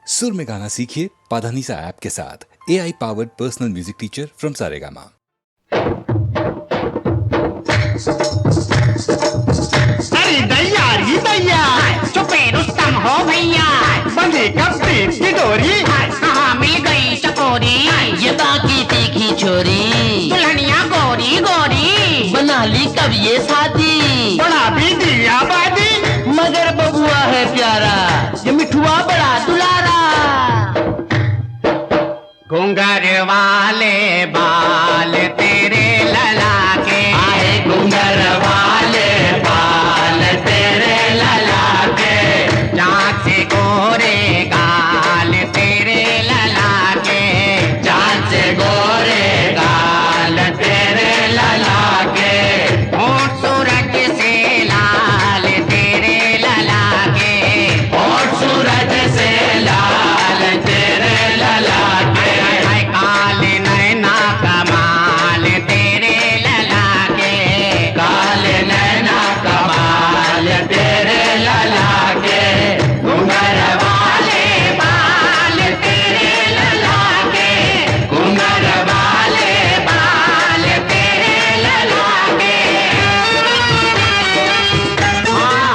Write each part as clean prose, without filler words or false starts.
सुर में गाना सीखिए पाधानीसा ऐप के साथ। AI powered personal music teacher from Saregama. अरे दैया चुपे रुस्तम हो भैया, बंधे कब प्रीत की डोरी, कहाँ मिल गई चकोरी, ये बाकी तीखी छोरी दुल्हनिया गोरी गोरी, बना ली कब ये शादी, बड़ा भी दिया बादी, मगर बबुआ है प्यारा, ये मिठुआ बड़ा दुलारा। घुंघर वाले बाल तेरे लला के, आए घुंघर वाले बाल तेरे लला के, जांच से गोरे गाल तेरे लला के, जान से गोरे गाल तेरे लला के, होंठ सूरज से लाल तेरे लला के, और सूरज से लाल तेरे लला के, हाय काले नैना कमाल तेरे लला के, काले नैना कमाल तेरे लला के, घुंघर वाले बाल तेरे लला के, घुंघर वाले बाल तेरे लला के।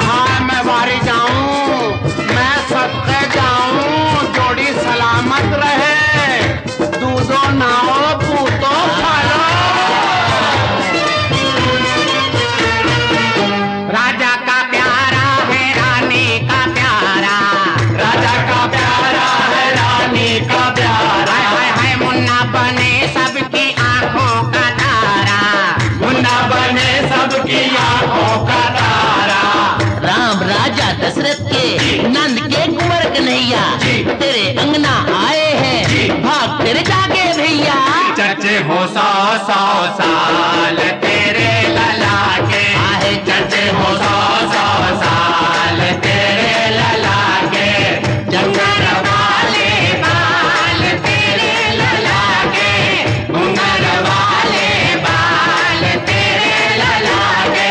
हाँ मैं बारी जाऊं, मैं सत्य जाऊं, जोड़ी सलामत रहे, दूधो नाओ पूतो फलो। राजा का प्यारा है रानी का प्यारा, राजा का प्यारा है रानी का प्यारा, हाय हाय हाय मुन्ना बने सबकी आंखों का तारा, मुन्ना बने सबकी आंखों का तारा। राम राजा दशरथ के नंद के कुंवर कन्हैया तेरे अंगना आए हैं, भाग तेरे जागे भैया। चर्चे हो 100 साल तेरे लला के, आहे चर्चे हो 100 साल तेरे लला के, घुंघर वाले बाल तेरे लला के, घुंघर वाले बाल तेरे लला के।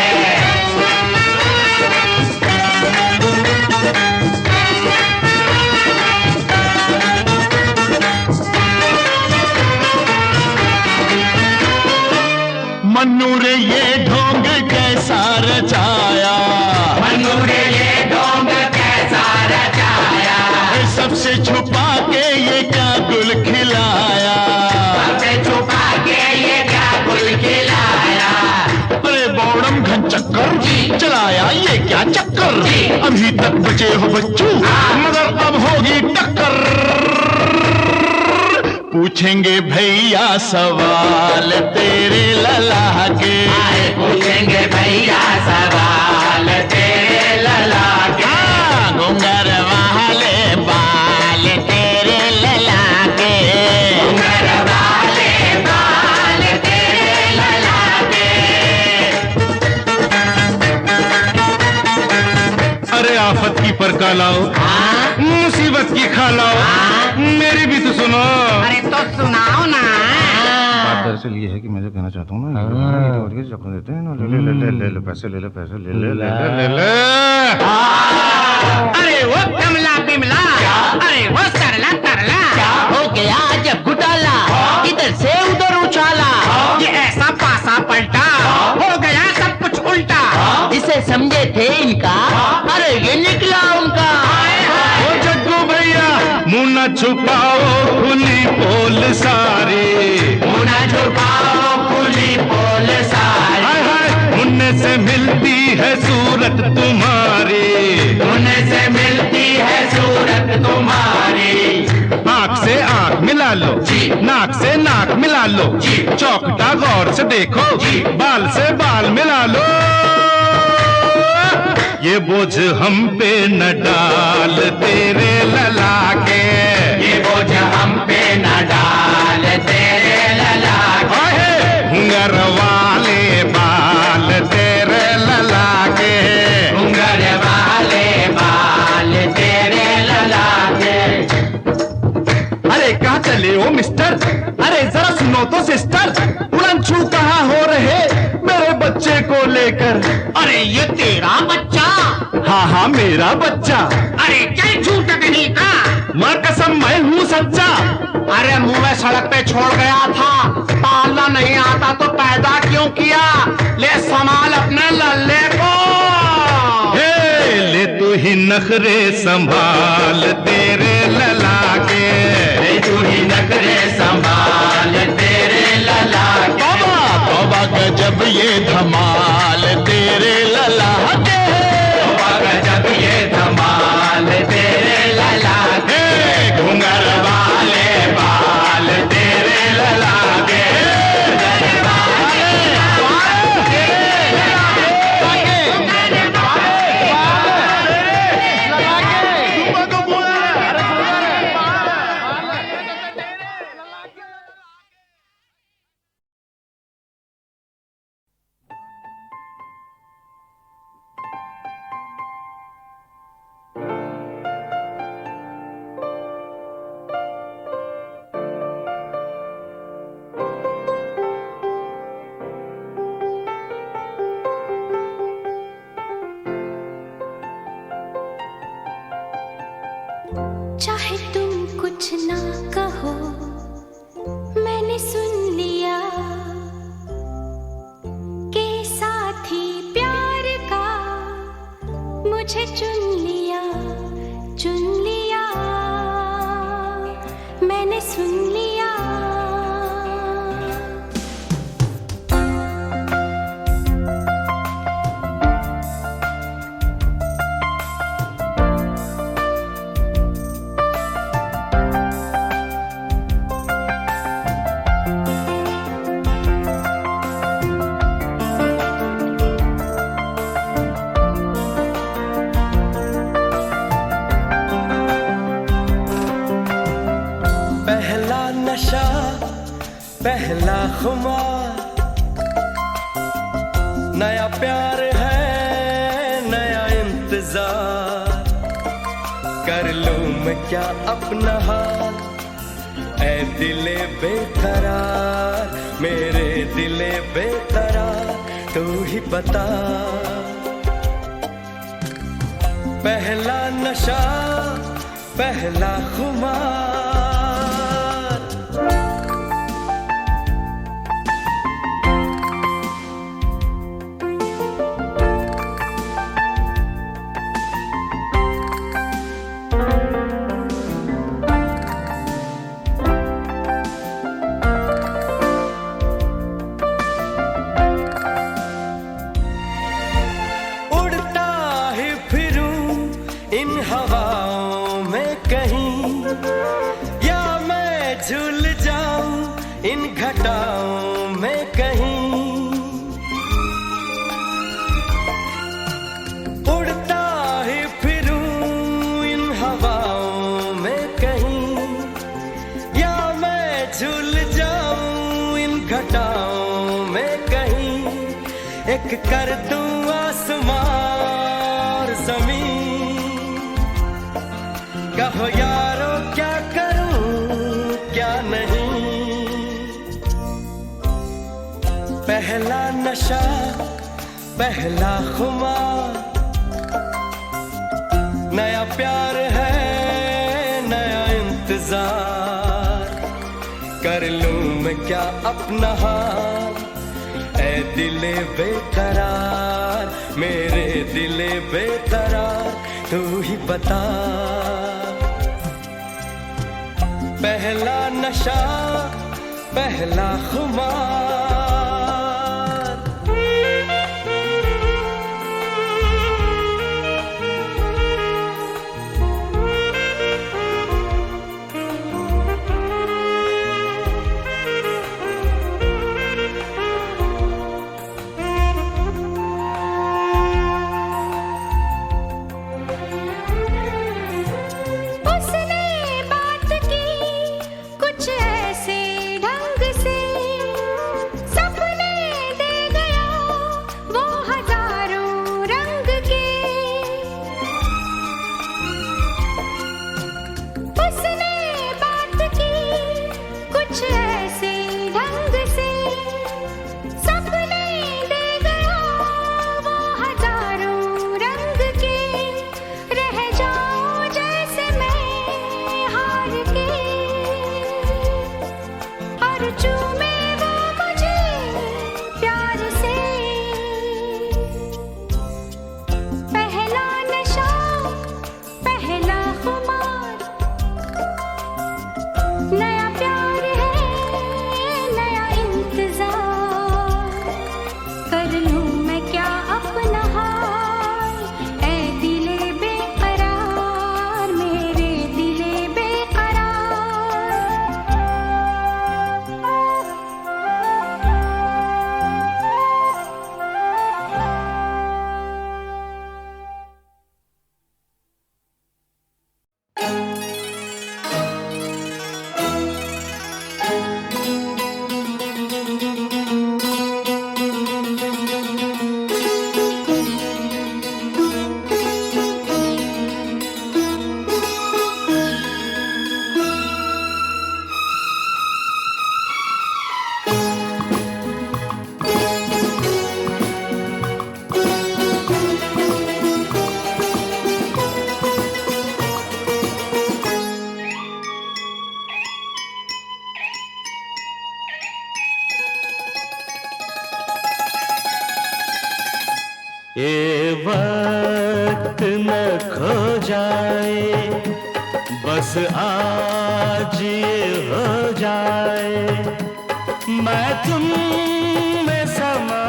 मन्नू रे ये ढोंग कैसा रचाया, मन्नू ने ये ढोंग कैसा रचाया, सबसे छुपा के ये क्या गुल खिलाया, सबसे छुपा के ये क्या गुल खिलाया। अरे बौड़म घन चक्कर चलाया ये क्या चक्कर, अभी तक बचे हो बच्चू मगर अब होगी टक्कर, पूछेंगे भैया सवाल तेरे लला के, आए पूछेंगे भैया सवाल तेरे लला के, घुंघर वाले बाल तेरे लला के, घुंघर वाले बाल तेरे लला के। अरे आफत की परका लाओ, मुसीबत की खा लाओ, मेरी भी तो सुनो। अरे तो सुनाओ ना। बात दरअसल ये है कि मैं जो कहना चाहता हूँ ना, ये तो और चक्कर देते हैं ना, ले ले ले ले ले पैसे ले ले पैसे ले ले ले ले ले। अरे वो कमला बिमला, अरे वो सरला तरला, हो गया जब घुटाला, इधर से उधर उछाला, ये ऐसा पासा पलटा, हो गया सब कुछ उल्टा। जिसे समझे थे इनका, अरे ये निकला उनका। ओ जग्गू भैया मुंह न छुपाओ खुली पोल सारी, मुना छुपाओ खुली पोल सारी, हाय हाय मुन्ने से मिलती है सूरत तुम्हारी, मुन्ने से मिलती है सूरत तुम्हारी। आंख से आंख मिला लो, नाक से नाक मिला लो, चौखटा गौर से देखो, बाल से बाल मिला लो, ये बोझ हम पे न डाल तेरे लला के, ये बोझ हम पे न डाल तेरे लला के, घुंघर वाले बाल तेरे लला के, घुंघर वाले बाल तेरे लला के। अरे कहाँ चले हो मिस्टर, अरे जरा सुनो तो सिस्टर, उड़नछू कहाँ हो रहे मेरे बच्चे को लेकर। अरे ये तेरा बच्चा, हाँ हाँ मेरा बच्चा। अरे चल झूठ नहीं का, मां कसम मैं हूँ सच्चा। अरे मुंह में सड़क पे छोड़ गया था, पालना नहीं आता तो पैदा क्यों किया? ले संभाल अपने लल्ले को। हे ले तू ही नखरे संभाल तेरे लला के, ले तू ही नखरे संभाल तेरे लला के। तौबा तौबा गजब ये धमाल तेरे लला के, तौबा गजब ये धमाल तेरे लला के। घुंघर वाले बाल तेरे लला के। चाहे तुम कुछ ना कहो, मैंने सुन लिया कि साथी प्यार का मुझे चुन लिया, मैंने सुन लिया। पहला नशा पहला खुमार, नया प्यार है नया इंतजार। कर लूं मैं क्या अपना हाल, ऐ दिले बेकरार, मेरे दिले बेकरार, तू ही बता। पहला नशा पहला खुमार, इन हवाओं में कहीं, या मैं झूल जाऊं इन घटाओं में कहीं। उड़ता ही फिरूं इन हवाओं में कहीं, या मैं झूल जाऊं इन घटाओं में कहीं। एक कर दूं आसमां और जमीन, कहो यारो क्या करूं क्या नहीं। पहला नशा पहला खुमार, नया प्यार है नया इंतजार। कर लूं मैं क्या अपना हाल, ऐ दिले बेकरार, मेरे दिले बेकरार, तू ही बता। पहला नशा पहला खुमार। बस आज ये हो जाए मैं तुम में समा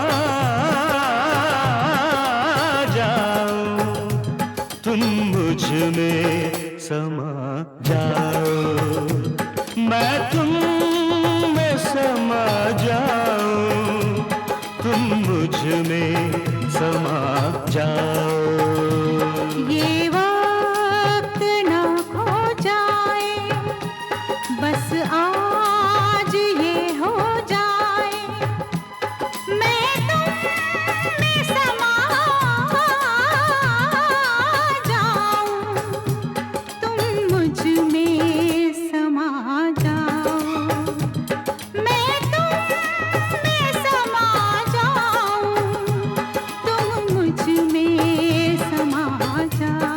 जाऊं, तुम मुझ में समा जाओ, मैं तुम में समा जाऊं, तुम मुझ में समा जाओ। ये वक्त ना खो जाए, बस आज ये हो जाए मैं तुम में समा जाऊं, तुम मुझ में समा जाओ, मैं तुम में समा जाऊं, तुम मुझ में समा जाओ।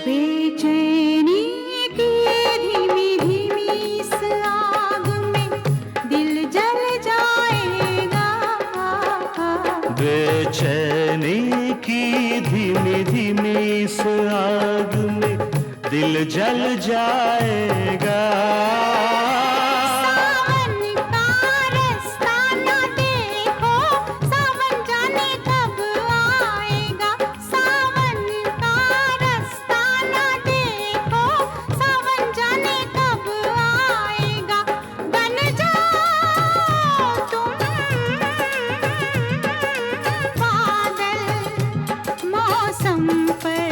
बेचैनी की धीमी धीमी इस आग में दिल जल जाएगा, बेचैनी की धीमी धीमी इस आग में दिल जल जाएगा, सावन का रास्ता ना देखो, सावन जाने कब आएगा, सावन का रास्ता ना देखो, सावन जाने कब आएगा, बन जाओ तुम बादल, मौसम पर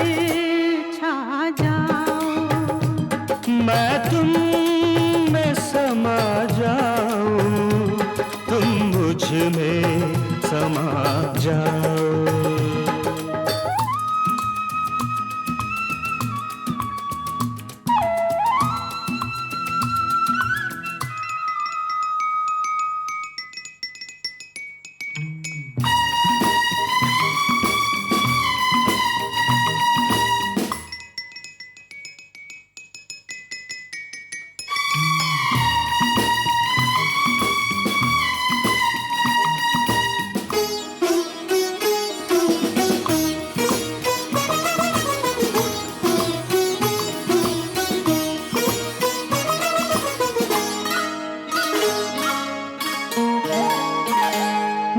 छा जाओ, मैं तुम में समा जाऊं, तुम मुझ में समा जाओ।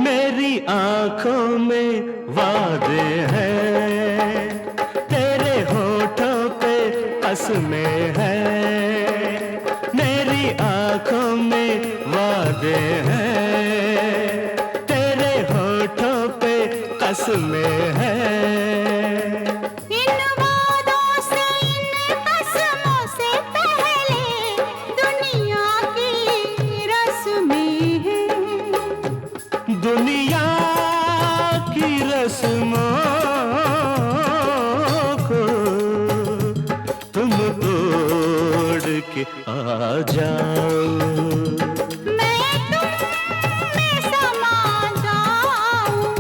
मेरी आंखों में वादे हैं, तेरे होठों पे कसमें हैं, मेरी आंखों में वादे हैं, तेरे होठों पे कसमें हैं। इन वादों से इन कसमों से पहले दुनिया की रस्में हैं, दुनिया की रस्मों को तुम तोड़ के आ जाओ, मैं तुम में समा जाऊं,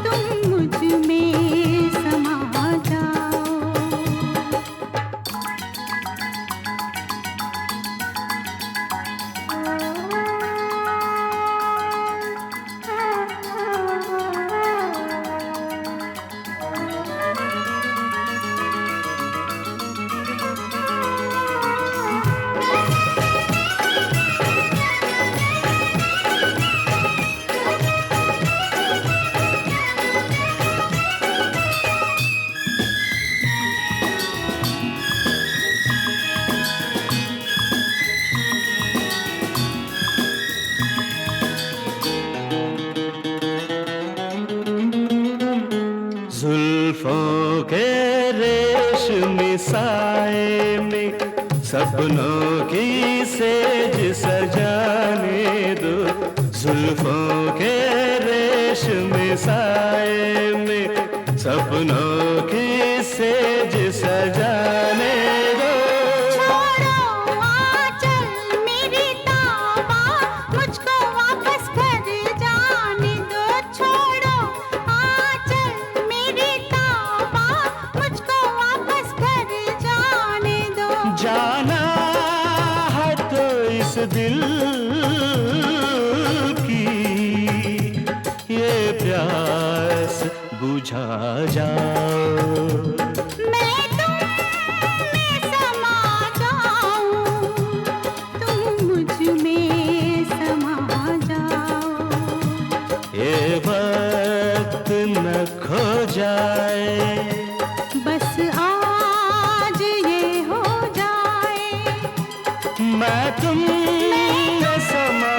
तुम मुझ में समा जाओ। जुल्फों के रेशमी साए में सपनों की सेज सजाने दो, जुल्फों के रेशमी साए में सपनों की सेज सजाने दो। छोड़ो आंचल मेरी ताबा, मुझको वापस घर जाने दो। छोड़ो आंचल मेरी ताबा, मुझको वापस घर जाने दो। जाना है तो इस दिल की ये प्यास बुझा जाओ। मैं तुम में समा जाऊं, तुम मुझ में समा जाओ। ये वक्त न खो जाए, बस आज ये हो जाए, मैं तुम में समा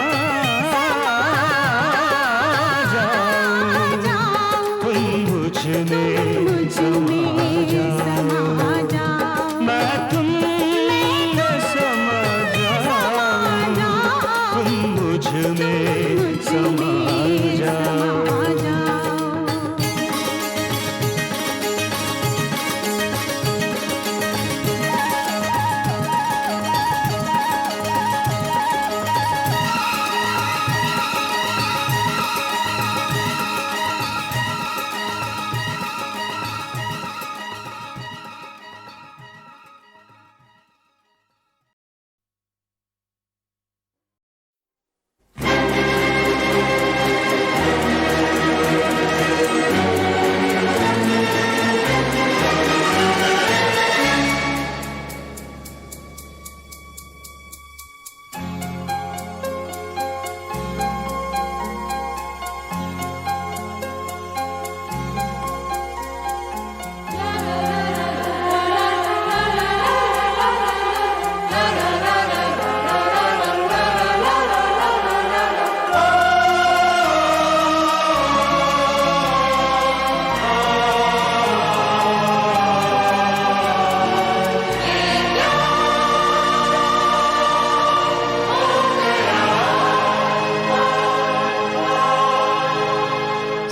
जाऊं, तुम मुझ में समा जाओ। मैं तुम में समा जाऊं, तुम मुझ में समा जाओ।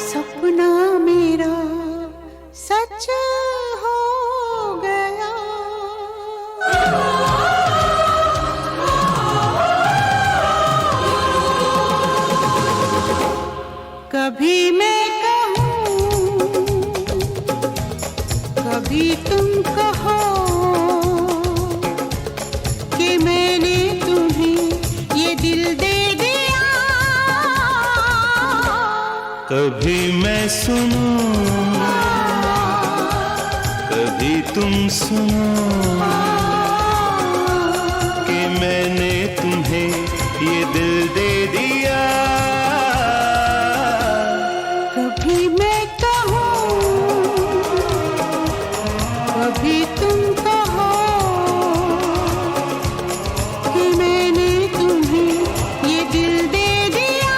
सपना मेरा सच हो गया। कभी मैं कहूँ, कभी तुम कहो कि मैंने तुम्हें ये दिल दे दिया। कभी मैं सुनूं, कभी तुम सुनो कि मैंने तुम्हें ये दिल दे दिया। कभी मैं कहूँ, कभी तुम कहो कि मैंने तुम्हें ये दिल दे दिया।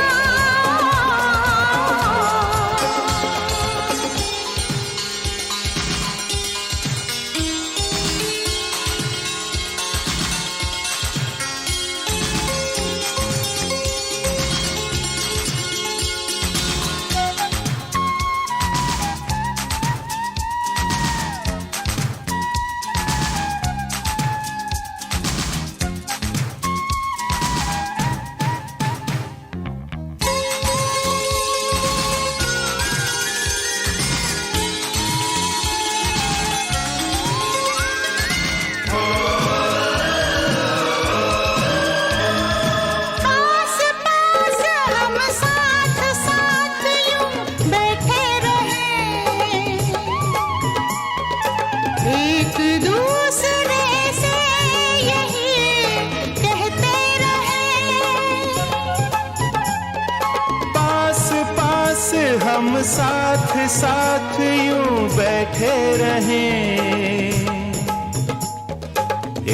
पास पास हम साथ साथ यूं बैठे रहे, एक दूसरे से यही कहते रहे। पास पास हम साथ साथ यूं बैठे रहें,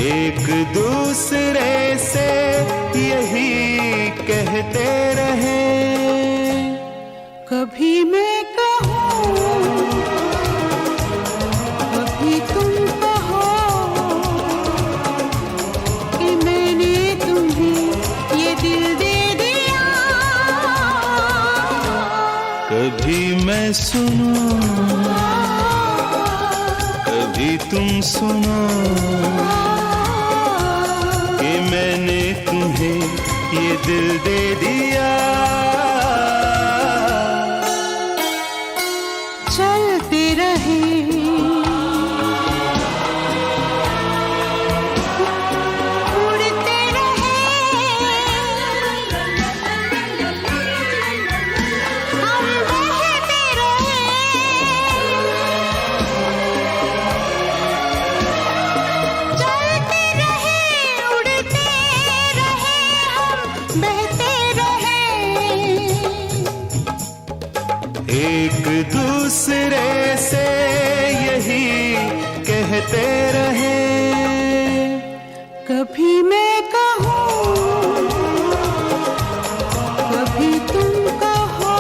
एक दूसरे से यही कहते रहें। कभी मैं कहूँ, कभी तुम कहो कि मैंने तुम्हें ये दिल दे दिया। कभी मैं सुनूं, कभी तुम सुनो कि मैंने तुम्हें ये दिल दे दिया। चलते रहे उड़ते रहे हम बहते रहे, चलते रहे उड़ते रहे हम बहते रहे, एक दूसरे से यही कहते रहे। कभी मैं कहूँ कभी तुम कहो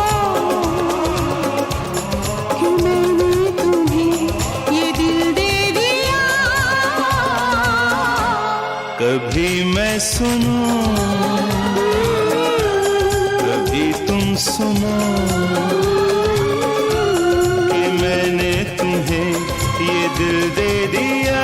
कि मैंने तुम्हें ये दिल दे दिया। कभी मैं सुनूं, कभी तुम सुनो कि मैंने तुम्हें ये दिल दे दिया।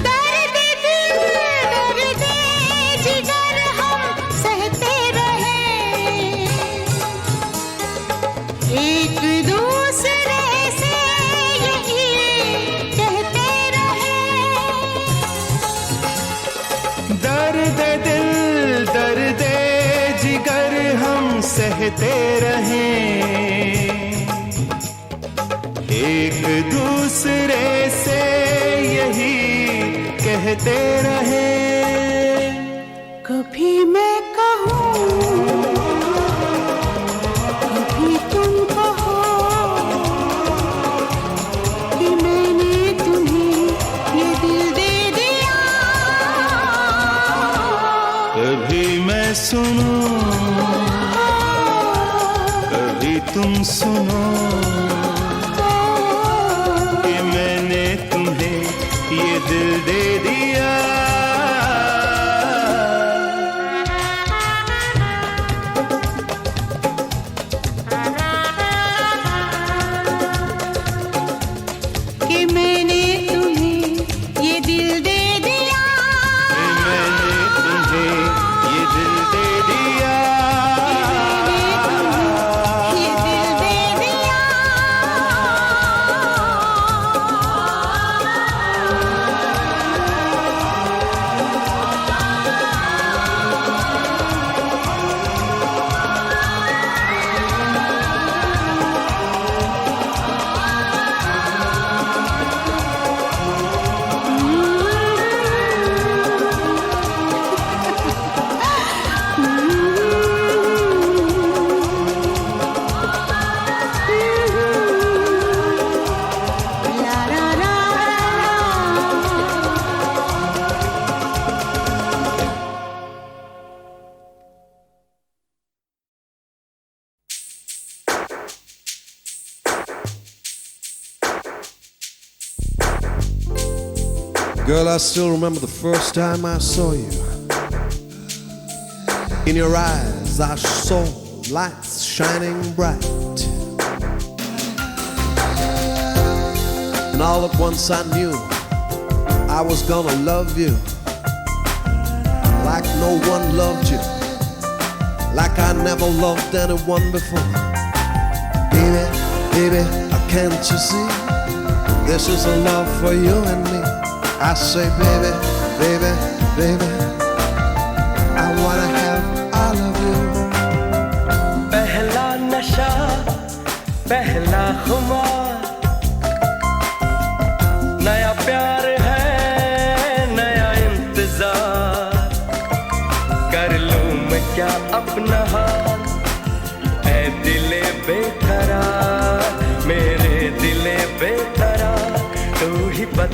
दर्द दिल दर्द जिगर हम सहते रहे, एक दूसरे से यही कहते रहे। दर्द दिल दर्द जिगर हम सहते रहें, एक दूसरे से यही कहते रहें। कभी मैं कहूँ कभी तुम कहो कि मैंने तुम्हें ये दिल दे दिया। कभी मैं सुनूं, कभी तुम सुनो कि मैंने तुम्हें ये दिल दे दिया। कि मैंने तुम्हें ये दिल दे दिया। कि मैंने तुम्हें ये दिल दे दिया। ये दिल दे दिया। ला ला ला Girl, I still remember the first time I saw you. In your eyes, I saw lights shining bright. And all at once I knew I was gonna love you like no one loved you, like I never loved anyone before. Baby, baby, can't you see? This is a love for you and me. I say, baby, baby, baby, I wanna have all of you. पहला नशा पहला खुमार, नया प्यार है नया इंतजार।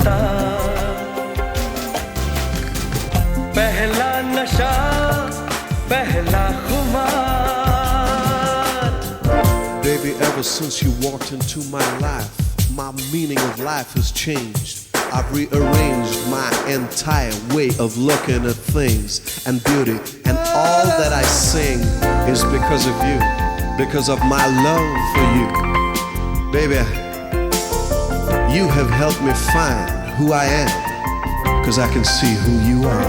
बता। पहला नशा पहला खुमार। Baby, ever since you walked into my life, my meaning of life has changed. I've rearranged my entire way of looking at things and beauty, and all that I sing is because of you, because of my love for you. Baby, you have helped me find who I am, because I can see who you are.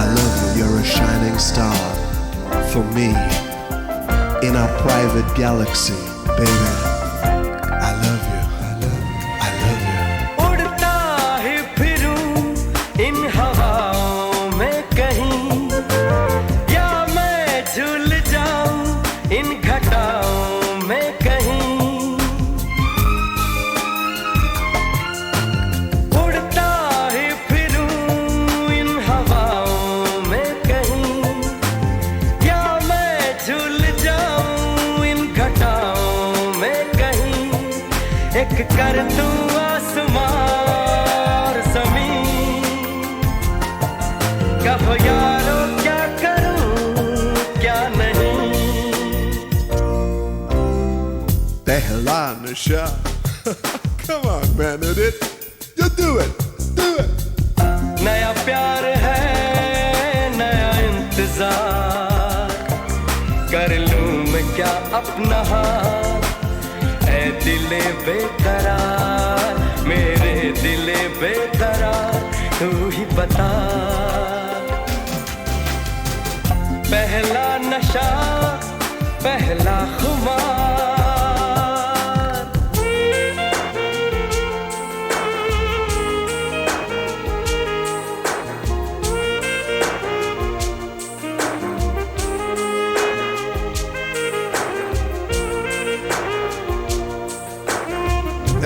I love you, you're a shining star for me in our private galaxy, baby. I love you, I love you, I love you. उड़ता ही फिरूं इन हवाओं में कहीं, या मैं झूल जाऊं इन घटाओं में कहीं। उड़ता ही फिरूं इन हवाओं में कहीं, या मैं झूल जाऊं इन घटाओं में कहीं। एक कर दूं आसमां और ज़मीन, कहो यारो क्या करूं क्या नहीं। Pehla nasha. Come on, man, hit it. You do it, do it. नया प्यार है नया इंतजार, कर लूं मैं क्या अपना हाल। ऐ दिले बेकरार मेरे दिले बेकरार, तू ही बता। पहला नशा पहला खुमार।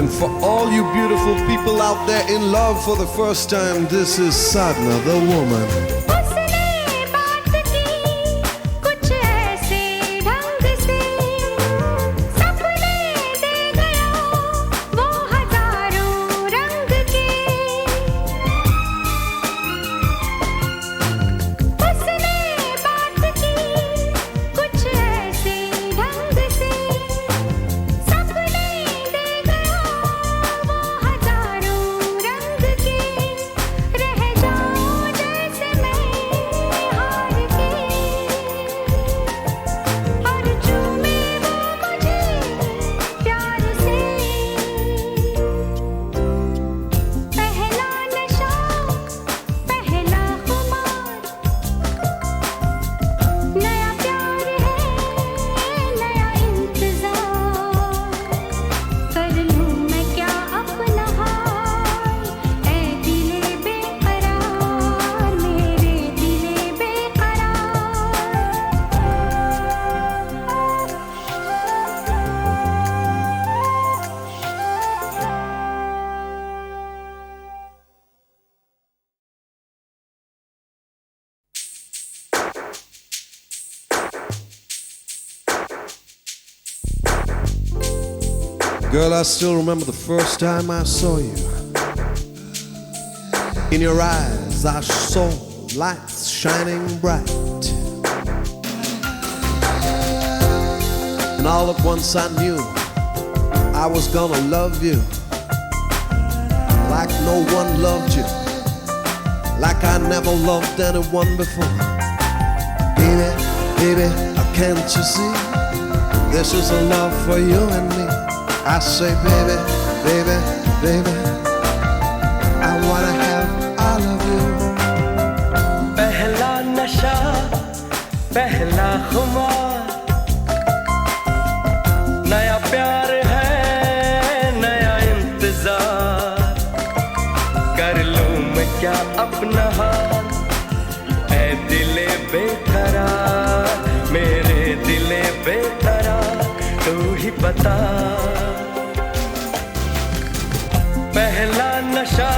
And for all you beautiful people out there in love for the first time, this is Sadhna, the woman. उसने बात की कुछ ऐसे ढंग से, सपने दे गया वो हजारों रंग के। उसने बात की कुछ ऐसे ढंग से, सपने दे गया वो हजारों रंग के। रह जाऊं जैसे मैं हार के, और चूमे वो मुझे प्यार से। पहला नशा पहला खुमार, नया प्यार है नया इंतजार, कर लूं मैं क्या अपना हाल। ऐ दिले बेकरार मेरे दिले Girl, I still remember the first time I saw you. In your eyes, I saw lights shining bright. And all at once I knew I was gonna love you like no one loved you, like I never loved anyone before. Baby, baby, can't you see? This is a love for you and me. I say, baby, baby, baby, I wanna have all of you. पहला नशा पहला खुमार, नया प्यार है नया इंतजार, कर लूं मैं क्या अपना हाल। ऐ दिले बेकरार मेरे दिले बेकरार, तू ही बता। पहला नशा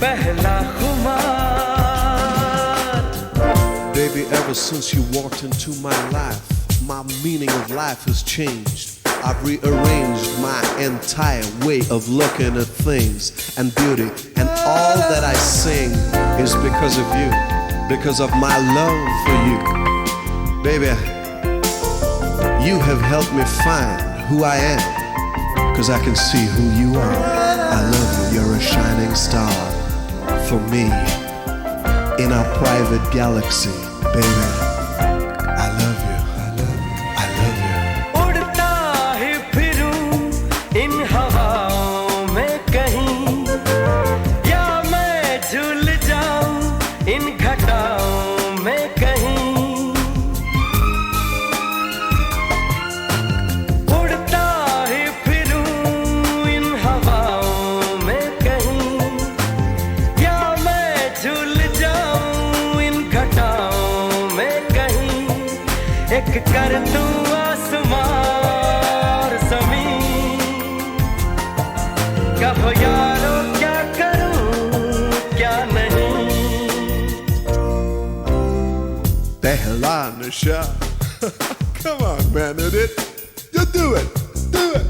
पहला खुमार। Baby, ever since you walked into my life, my meaning of life has changed. I've rearranged my entire way of looking at things and beauty. And all that I sing is because of you, because of my love for you. Baby, you have helped me find who I am, because I can see who you are. I love you, you're a shining star for me in our private galaxy, baby. I love you, I love you, I love you. उड़ता ही फिरूं इन हवाओं में कहीं, या मैं झूल जाऊं इन घटाओं में कहीं। उड़ता ही फिरूं इन हवाओं में कहीं, या मैं झूल जाऊं इन घटाओं में कहीं। एक कर दूं आसमां और ज़मीन, कहो यारो क्या करूं क्या नहीं। Pehla Nasha. Come on, man, hit it. You do it, do it.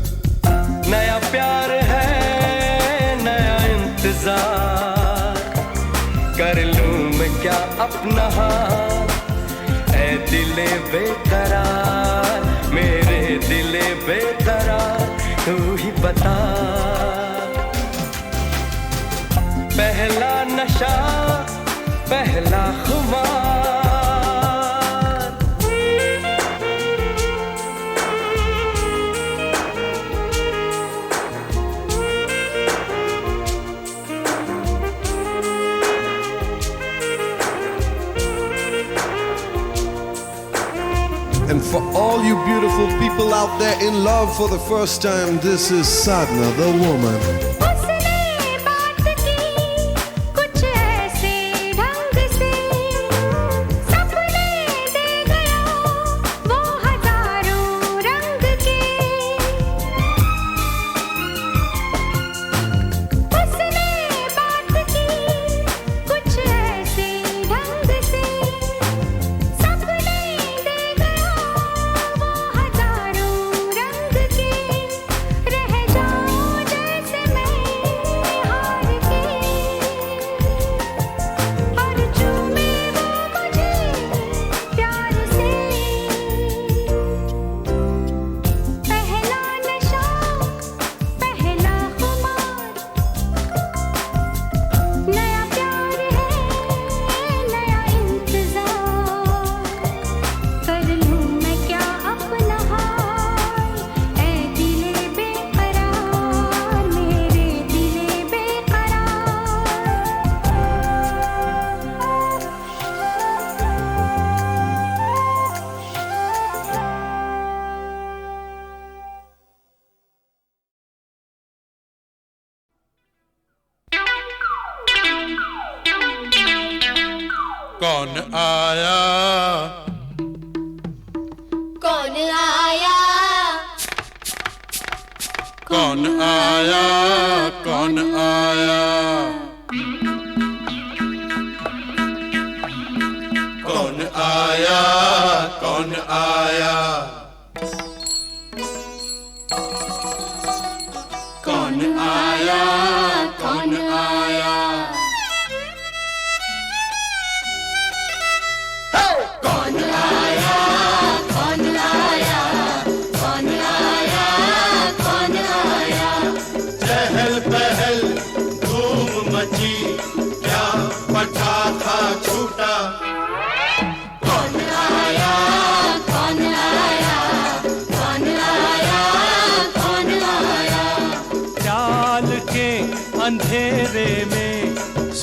नया प्यार है नया इंतजार, कर लूं मैं क्या अपना हाथ। ऐ दिले बेकरार मेरे दिले बेकरार, तू ही बता। पहला नशा पहला खुमार। And for all you beautiful people out there in love for the first time, this is Sadhna, the woman. उसने बात की कुछ ऐसे ढंग से, सपने दे गया वो हजारों रंग के। उसने बात की कुछ ऐसे ढंग से, सपने दे गया वो हजारों रंग के। रह जाऊं जैसे मैं हार के, और चूमे वो मुझे प्यार से। पहला नशा पहला खुमार, नया प्यार है नया इंतजार, कर लूं मैं क्या अपना हाल। ऐ दिले बेकरार मेरे दिले कौन आया कौन आया कौन आया कौन आया कौन आया कौन आया कौन आया कौन आया कौन आया कौन आया कौन आया कौन आया। चहल पहल धूम मची क्या पटाखा छूटा कौन आया कौन आया कौन आया कौन आया। चाल के अंधेरे में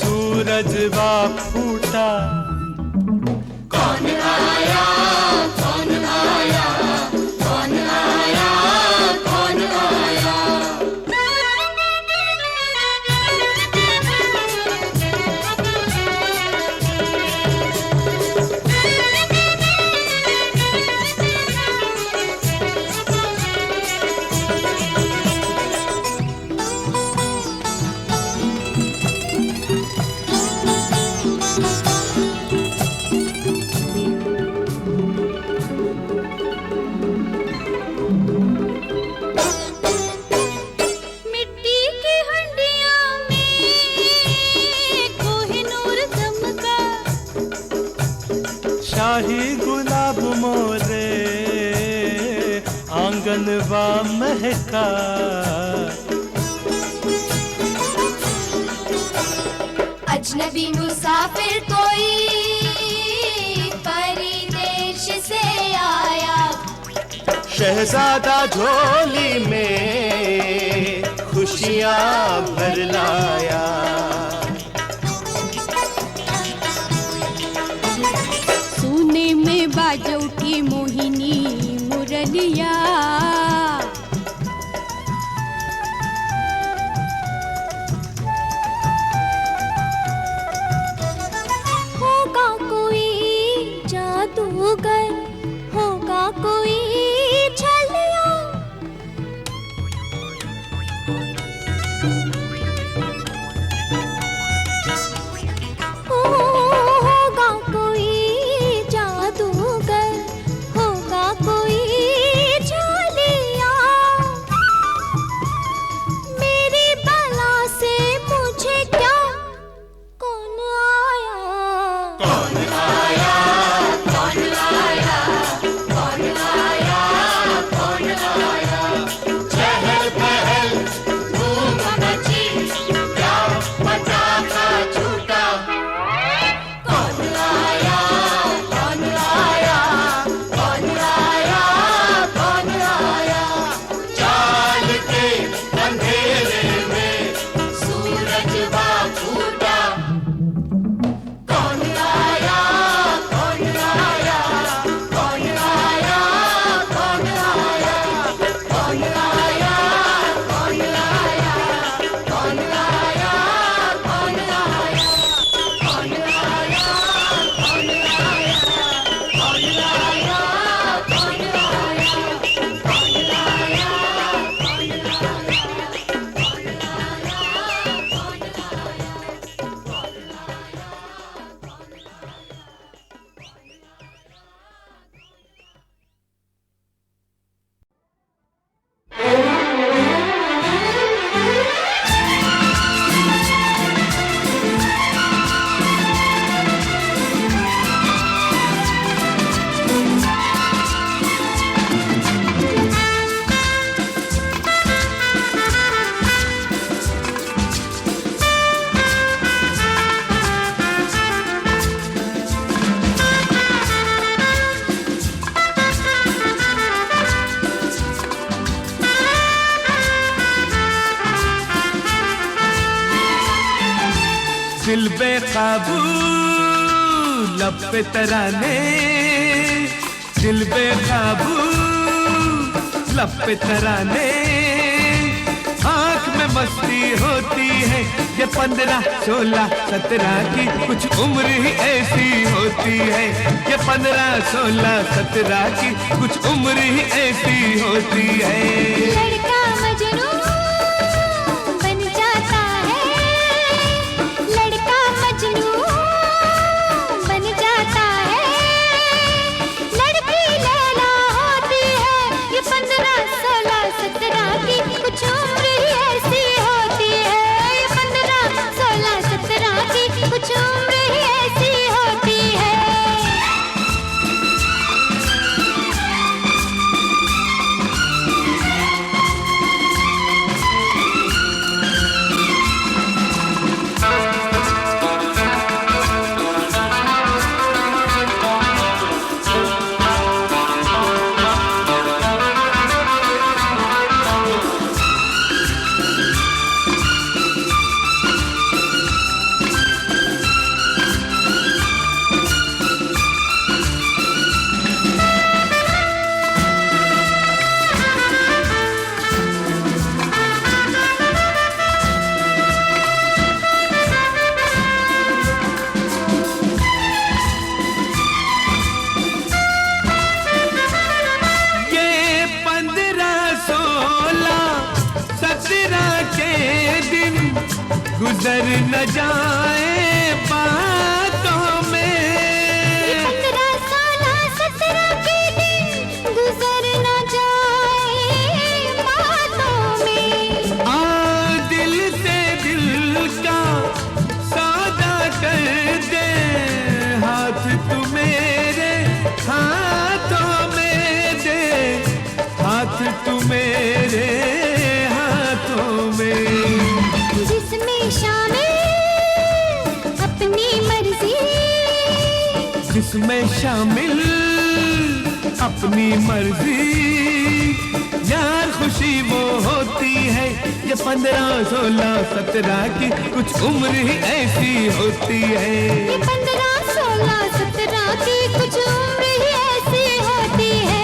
सूरज बा फूटा। कौन आया कौन आया कौन आया कौन आया। शाही गुलाब मोरे आंगनवा महका, अजनबी मुसाफिर कोई परदेश से आया, शहजादा झोली में खुशियाँ भर लाया। सोने में बाजो की मोहिनी मुरलिया, होगा कोई जादूगर, होगा कोई छलिया, होगा कोई जादूगर, होगा कोई छलिया। मेरी बला से मुझे क्या कौन आया, कौन आया, कौन आया, कौन आया, कौन आया। चहल पहल धूम मची, क्या पटाखा छूटा, कौन आया, कौन आया, कौन आया, कौन आया। चाल के अंधेरे में सूरज बा फूटा, कौन आया, कौन आया, कौन आया, कौन आया, कौन आया, कौन आया, कौन आया, कौन आया, कौन आया, कौन आया, कौन आया, कौन आया, कौन आया, कौन दिल बेकाबू लब पे तराने, दिल बेकाबू लब पे तराने, आँख में मस्ती होती है ये 15, 16, 17 की कुछ उम्र ही ऐसी होती है, ये 15, 16, 17 की कुछ उम्र ही ऐसी होती है। लड़का मजनू बन जाता है, लड़का मजनू बन जाता है, लड़की लैला होती है ये 15, 16, 17 की कुछ उम्र ही ऐसी होती है, ये 15, 16, 17 की कुछ उम्र ही ऐसी होती है। गुजर न जाए बातों में, 15, 16, 17 के दिन गुजर न जाए बातों में। दिल से दिल का सौदा कर दे, हाथ तू मेरे अपनी मर्जी जिसमें शामिल अपनी मर्जी यार खुशी वो होती है ये 15, 16, 17 की कुछ उम्र ही ऐसी होती है। ये 15, 16, 17 की कुछ उम्र ही ऐसी होती है।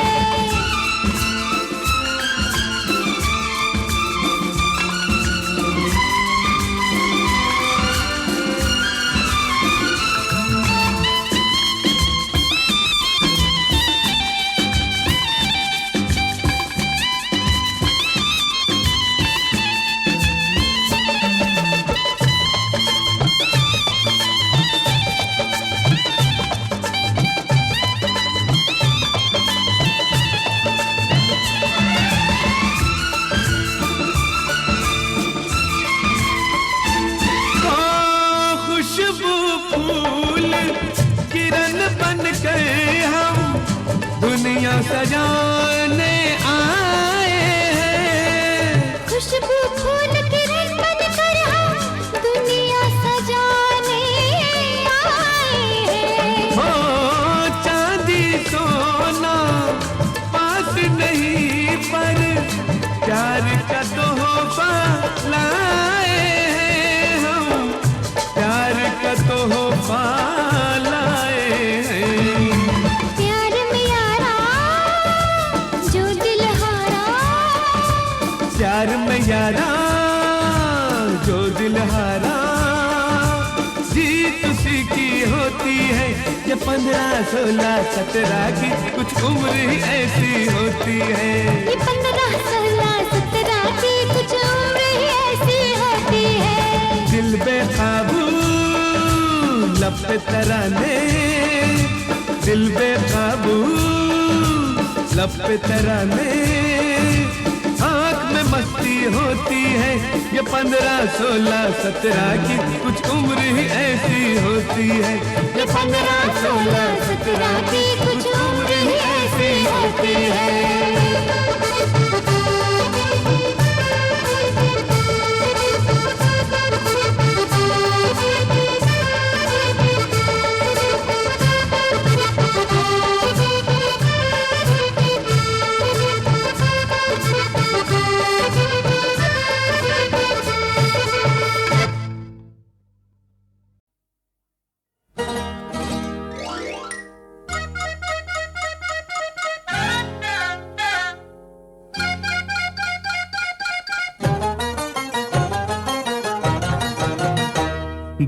दुनिया सजाने आए हैं। खुशबू फूल किरण बनकर हम दुनिया सजाने आए हैं। हो चांदी सोना पास नहीं पर प्यार का तोहफा लाए हैं हम, प्यार का तोहफा लाए हैं। प्यार में यारा जो दिल हारा जीत उसी की होती है। ये 15, 16, 17 की कुछ उम्र ही ऐसी होती है। ये 15, 16, 17 की कुछ उम्र ही ऐसी होती है। दिल बेकाबू लब पे तराने, दिल बेकाबू लब पे तराने, आँख में मस्ती होती है। ये 15, 16, 17 की कुछ उम्र ही ऐसी होती है। ये 15, 16, 17 की कुछ उम्र ही ऐसी होती है।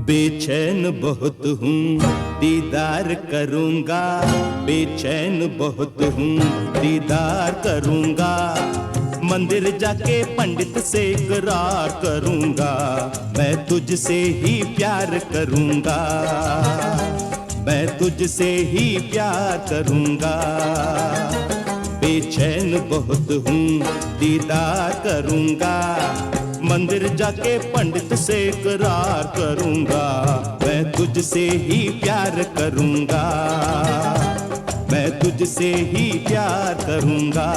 बेचैन बहुत हूँ दीदार करूँगा, बेचैन बहुत हूँ दीदार करूँगा, मंदिर जाके पंडित से इकरार करूँगा, मैं तुझसे ही प्यार करूँगा, मैं तुझसे ही प्यार करूँगा। बेचैन बहुत हूँ दीदार करूँगा, मंदिर जाके पंडित से इकरार करूँगा, मैं तुझसे ही प्यार करूँगा, मैं तुझसे ही प्यार करूँगा।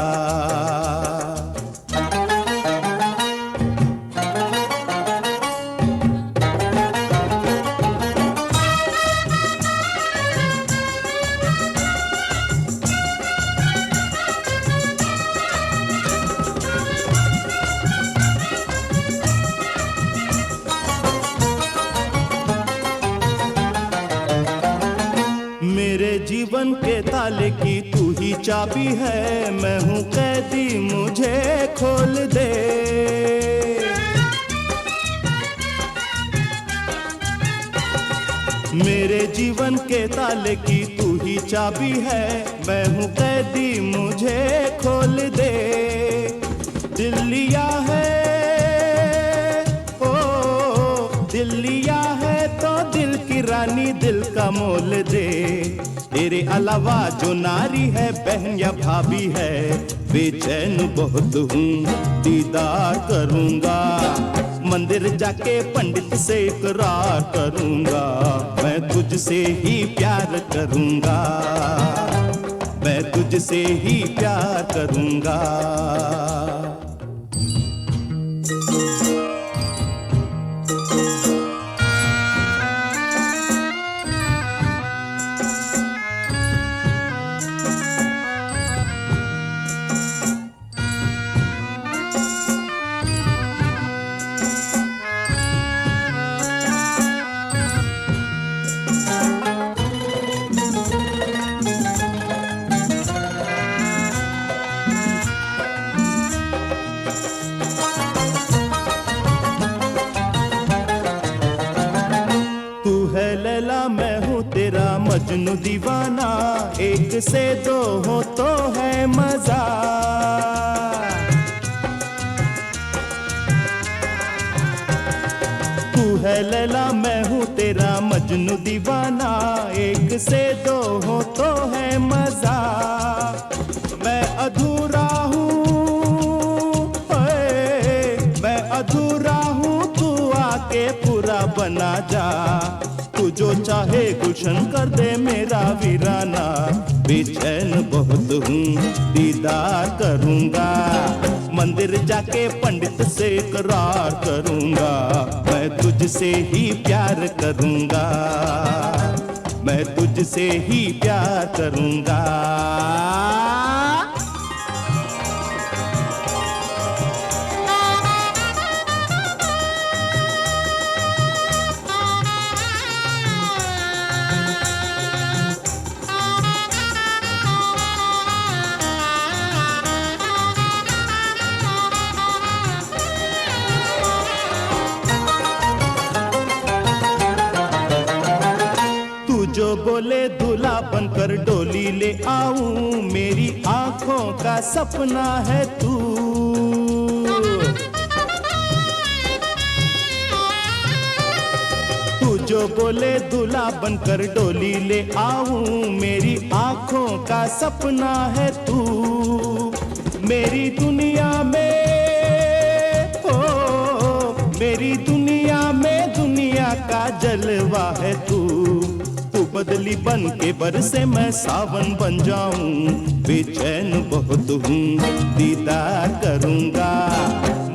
जीवन के ताले की तू ही चाबी है, मैं हूँ कैदी मुझे खोल दे। मेरे जीवन के ताले की तू ही चाबी है, मैं हूँ कैदी मुझे खोल दे। दिल लिया है ओ दिल लिया है तो दिल की रानी दिल का मोल दे। तेरे अलावा जो नारी है बहन या भाभी है, बेचैन बहुत हूँ दीदार करूँगा, मंदिर जाके पंडित से इकरार करूँगा, मैं तुझसे ही प्यार करूँगा, मैं तुझसे ही प्यार करूँगा। मजनू दीवाना, एक से दो हो तो है मजा। तू है लैला मैं हूँ तेरा मजनू दीवाना, एक से दो हो तो है मजा। मैं अधूरा हूँ, मैं अधूरा हूँ, तू आके पूरा बना जा। तू जो चाहे गुलशन कर दे मेरा वीराना। बेचैन बहुत हूँ दीदार करूँगा, मंदिर जाके पंडित से करार करूँगा। मैं तुझसे ही प्यार करूँगा, मैं तुझसे ही प्यार करूँगा। जो बोले दूल्हा बनकर डोली ले आऊं, मेरी आंखों का सपना है तू। तू जो बोले दूल्हा बनकर डोली ले आऊं, मेरी आंखों का सपना है तू। मेरी दुनिया में हो, मेरी दुनिया में दुनिया का जलवा है तू। बदली बन के बरसे मैं सावन बन जाऊं। बेचैन बहुत हूँ दीदार करूँगा,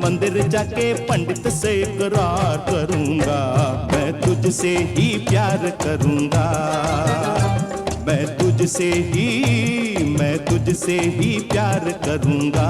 मंदिर जाके पंडित से करार करूँगा। मैं तुझसे ही प्यार करूँगा, मैं तुझसे ही प्यार करूँगा।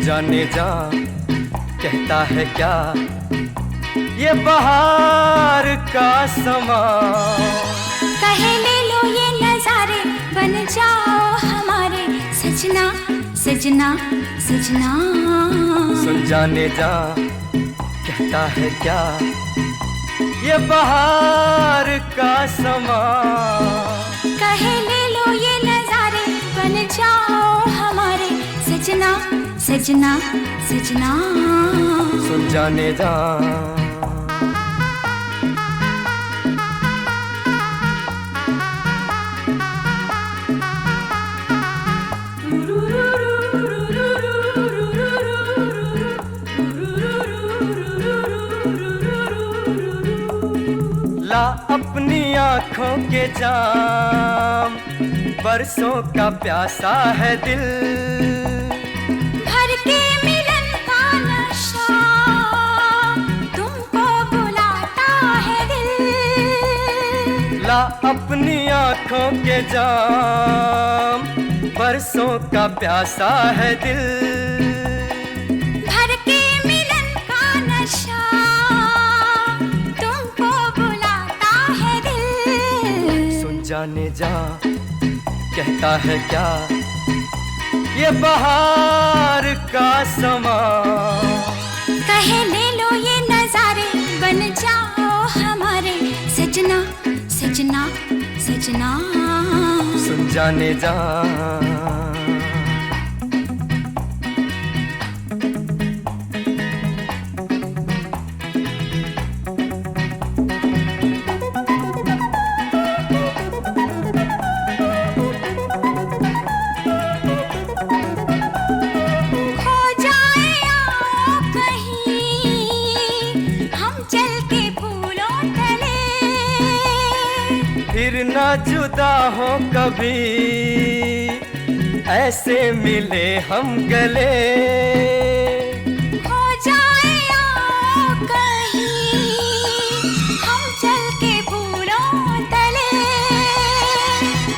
जाने जा कहता है क्या ये बहार का समा। कहे ले लो ये नजारे बन जाओ हमारे सजना सजना सजना। सुन जाने जा कहता है क्या ये बहार का समा। कहे ले लो ये नजारे बन जाओ हमारे सजना सजना सजना। सुन जाने जा ला अपनी आँखों के जाम बरसों का प्यासा है दिल। भर के मिलन का नशा तुमको बुलाता है दिल। ला अपनी आँखों के जाम बरसों का प्यासा है दिल। भर के मिलन का नशा तुमको बुलाता है दिल। सुन जाने जा कहता है क्या ये बहार का समा। कहे ले लो ये नजारे बन जाओ हमारे सजना सजना सजना। सुन जाने जा खो जाए आओ कहीं हम चल के फूलों तले। फिर ना जुदा हो कभी ऐसे मिले हम गले। खो जाए आओ कहीं हम चल के फूलों तले।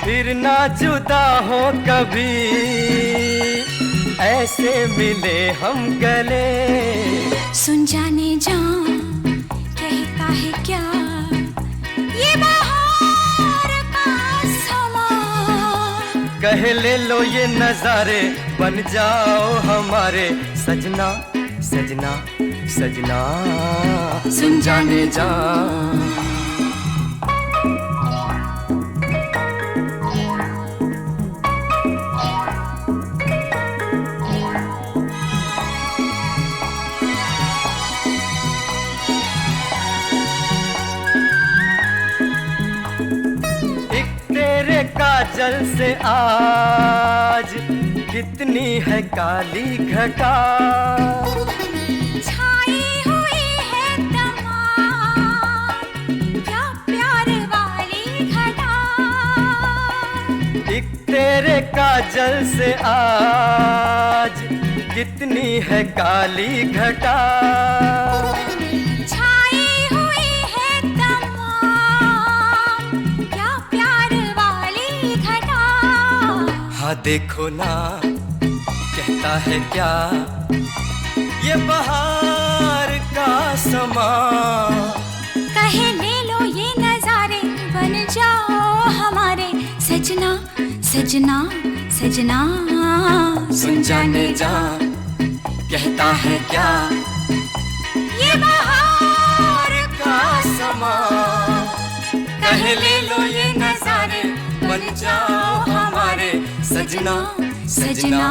फिर ना जुदा हो कभी ऐसे मिले हम गले। सुन जाने जा कहता है क्या ये बहार का समा। कह ले लो ये नजारे बन जाओ हमारे सजना सजना सजना। सुन जाने जा काजल से आज कितनी है काली घटा। छाई हुई है तमाम क्या प्यार वाली घटा। एक तेरे काजल से आज कितनी है काली घटा। हाँ देखो ना कहता है क्या ये बहार का समा। कहे ले लो ये नजारे बन जाओ हमारे सजना सजना सजना। सुन जाने जा कहता है क्या ये बहार का समा। कहे ले लो ये नजारे बन जाओ हमारे सजना सजना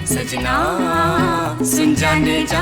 सजना। सुन जाने जा